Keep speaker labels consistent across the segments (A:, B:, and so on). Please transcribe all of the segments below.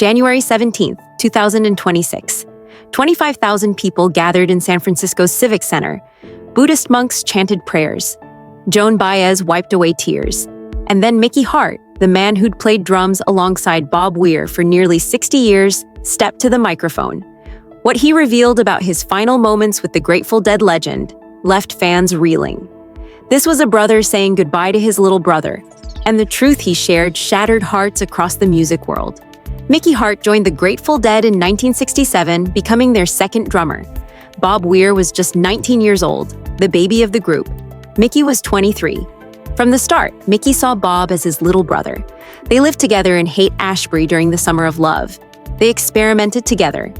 A: January 17th, 2026. 25,000 people gathered in San Francisco's Civic Center. Buddhist monks chanted prayers. Joan Baez wiped away tears. And then Mickey Hart, the man who'd played drums alongside Bob Weir for nearly 60 years, stepped to the microphone. What he revealed about his final moments with the Grateful Dead legend left fans reeling. This was a brother saying goodbye to his little brother, and the truth he shared shattered hearts across the music world. Mickey Hart joined the Grateful Dead in 1967, becoming their second drummer. Bob Weir was just 19 years old, the baby of the group. Mickey was 23. From the start, Mickey saw Bob as his little brother. They lived together in Haight-Ashbury during the Summer of Love. They experimented together.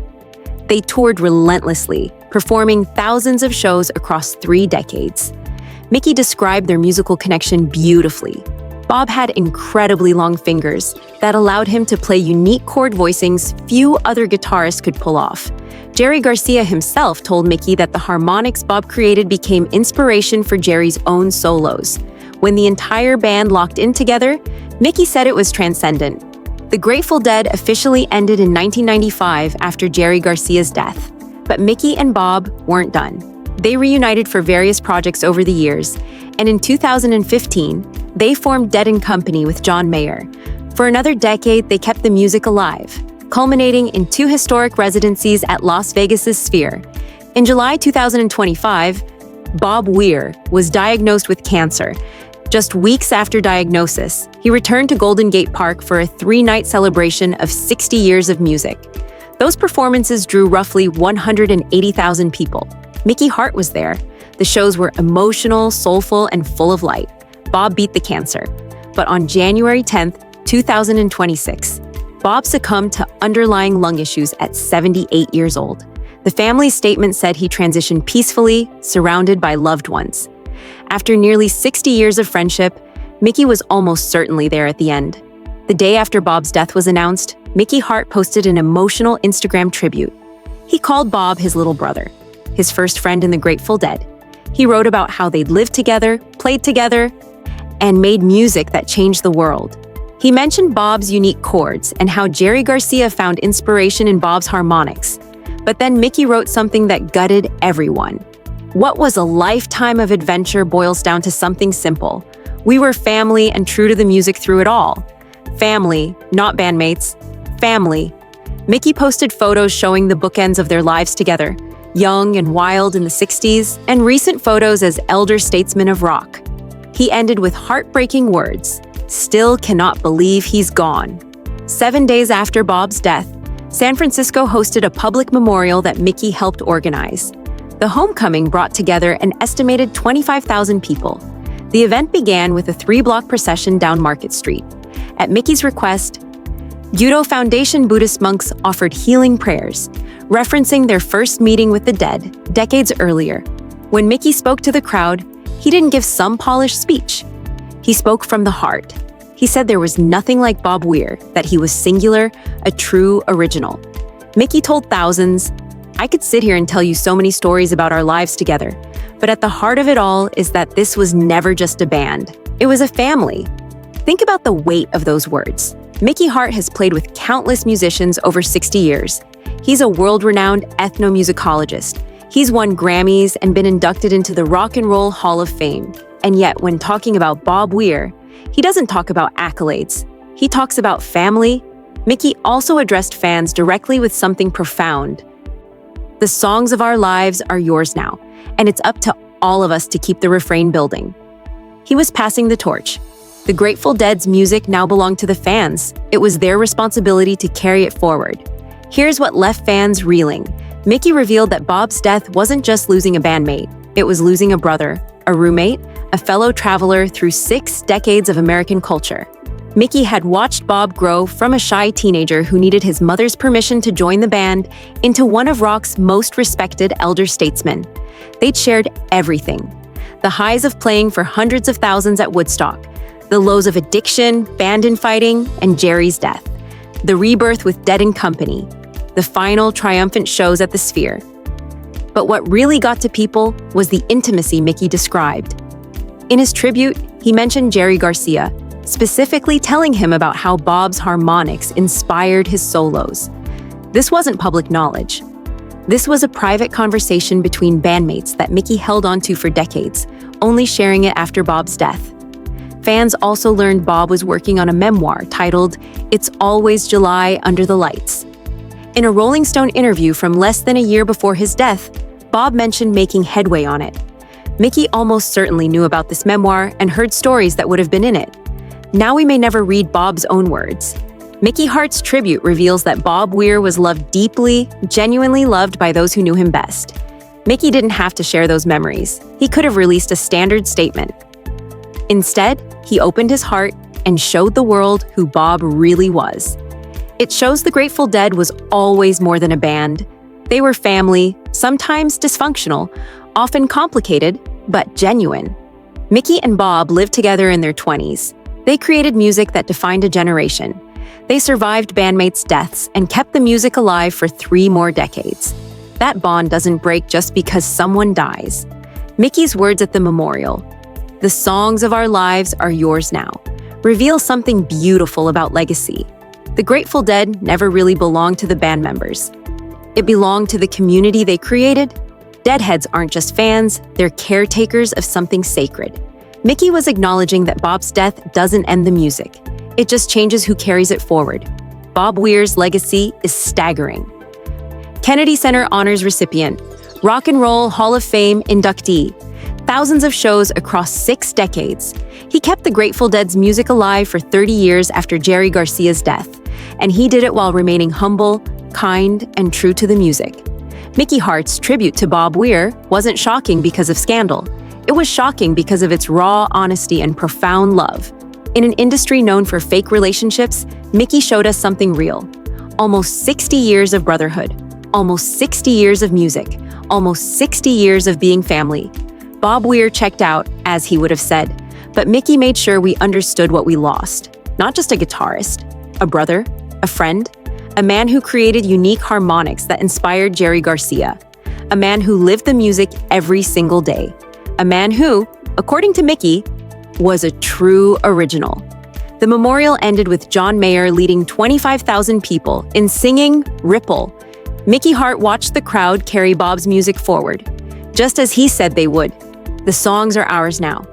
A: They toured relentlessly, performing thousands of shows across 3 decades. Mickey described their musical connection beautifully. Bob had incredibly long fingers that allowed him to play unique chord voicings few other guitarists could pull off. Jerry Garcia himself told Mickey that the harmonics Bob created became inspiration for Jerry's own solos. When the entire band locked in together, Mickey said it was transcendent. The Grateful Dead officially ended in 1995 after Jerry Garcia's death. But Mickey and Bob weren't done. They reunited for various projects over the years, and in 2015, they formed Dead & Company with John Mayer. For another decade, they kept the music alive, culminating in 2 historic residencies at Las Vegas's Sphere. In July 2025, Bob Weir was diagnosed with cancer. Just weeks after diagnosis, he returned to Golden Gate Park for a 3-night celebration of 60 years of music. Those performances drew roughly 180,000 people. Mickey Hart was there. The shows were emotional, soulful, and full of light. Bob beat the cancer. But on January 10th, 2026, Bob succumbed to underlying lung issues at 78 years old. The family's statement said he transitioned peacefully, surrounded by loved ones. After nearly 60 years of friendship, Mickey was almost certainly there at the end. The day after Bob's death was announced, Mickey Hart posted an emotional Instagram tribute. He called Bob his little brother, his first friend in the Grateful Dead. He wrote about how they'd lived together, played together, and made music that changed the world. He mentioned Bob's unique chords and how Jerry Garcia found inspiration in Bob's harmonics. But then Mickey wrote something that gutted everyone. What was a lifetime of adventure boils down to something simple. We were family and true to the music through it all. Family, not bandmates. Family. Mickey posted photos showing the bookends of their lives together, young and wild in the 60s, and recent photos as elder statesmen of rock. He ended with heartbreaking words, "Still cannot believe he's gone." 7 days after Bob's death, San Francisco hosted a public memorial that Mickey helped organize. The homecoming brought together an estimated 25,000 people. The event began with a 3-block procession down Market Street. At Mickey's request, Gyudo Foundation Buddhist monks offered healing prayers, referencing their first meeting with the dead decades earlier. When Mickey spoke to the crowd, he didn't give some polished speech. He spoke from the heart. He said there was nothing like Bob Weir, that he was singular, a true original. Mickey told thousands, "I could sit here and tell you so many stories about our lives together, but at the heart of it all is that this was never just a band. It was a family." Think about the weight of those words. Mickey Hart has played with countless musicians over 60 years. He's a world-renowned ethnomusicologist. He's won Grammys and been inducted into the Rock and Roll Hall of Fame. And yet, when talking about Bob Weir, he doesn't talk about accolades. He talks about family. Mickey also addressed fans directly with something profound. "The songs of our lives are yours now, and it's up to all of us to keep the refrain building." He was passing the torch. The Grateful Dead's music now belonged to the fans. It was their responsibility to carry it forward. Here's what left fans reeling. Mickey revealed that Bob's death wasn't just losing a bandmate. It was losing a brother, a roommate, a fellow traveler through 6 decades of American culture. Mickey had watched Bob grow from a shy teenager who needed his mother's permission to join the band into one of rock's most respected elder statesmen. They'd shared everything. The highs of playing for hundreds of thousands at Woodstock, the lows of addiction, band infighting, and Jerry's death, the rebirth with Dead & Company, the final triumphant shows at the Sphere. But what really got to people was the intimacy Mickey described. In his tribute, he mentioned Jerry Garcia, specifically telling him about how Bob's harmonics inspired his solos. This wasn't public knowledge. This was a private conversation between bandmates that Mickey held onto for decades, only sharing it after Bob's death. Fans also learned Bob was working on a memoir titled "It's Always July Under the Lights." In a Rolling Stone interview from less than a year before his death, Bob mentioned making headway on it. Mickey almost certainly knew about this memoir and heard stories that would have been in it. Now we may never read Bob's own words. Mickey Hart's tribute reveals that Bob Weir was loved deeply, genuinely loved by those who knew him best. Mickey didn't have to share those memories. He could have released a standard statement. Instead, he opened his heart and showed the world who Bob really was. It shows the Grateful Dead was always more than a band. They were family, sometimes dysfunctional, often complicated, but genuine. Mickey and Bob lived together in their 20s. They created music that defined a generation. They survived bandmates' deaths and kept the music alive for 3 more decades. That bond doesn't break just because someone dies. Mickey's words at the memorial, "The songs of our lives are yours now," reveal something beautiful about legacy. The Grateful Dead never really belonged to the band members. It belonged to the community they created. Deadheads aren't just fans, they're caretakers of something sacred. Mickey was acknowledging that Bob's death doesn't end the music. It just changes who carries it forward. Bob Weir's legacy is staggering. Kennedy Center Honors recipient, Rock and Roll Hall of Fame inductee, thousands of shows across 6 decades. He kept the Grateful Dead's music alive for 30 years after Jerry Garcia's death, and he did it while remaining humble, kind, and true to the music. Mickey Hart's tribute to Bob Weir wasn't shocking because of scandal. It was shocking because of its raw honesty and profound love. In an industry known for fake relationships, Mickey showed us something real. Almost 60 years of brotherhood, almost 60 years of music, almost 60 years of being family. Bob Weir checked out, as he would have said, but Mickey made sure we understood what we lost. Not just a guitarist, a brother, a friend, a man who created unique harmonics that inspired Jerry Garcia, a man who lived the music every single day, a man who, according to Mickey, was a true original. The memorial ended with John Mayer leading 25,000 people in singing "Ripple." Mickey Hart watched the crowd carry Bob's music forward, just as he said they would. The songs are ours now,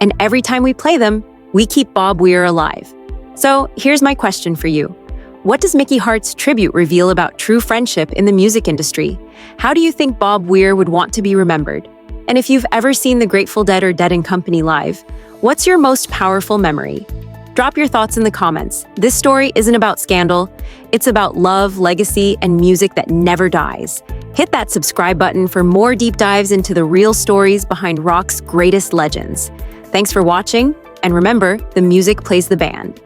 A: and every time we play them, we keep Bob Weir alive. So here's my question for you. What does Mickey Hart's tribute reveal about true friendship in the music industry? How do you think Bob Weir would want to be remembered? And if you've ever seen the Grateful Dead or Dead & Company live, what's your most powerful memory? Drop your thoughts in the comments. This story isn't about scandal. It's about love, legacy, and music that never dies. Hit that subscribe button for more deep dives into the real stories behind rock's greatest legends. Thanks for watching, and remember, the music plays the band.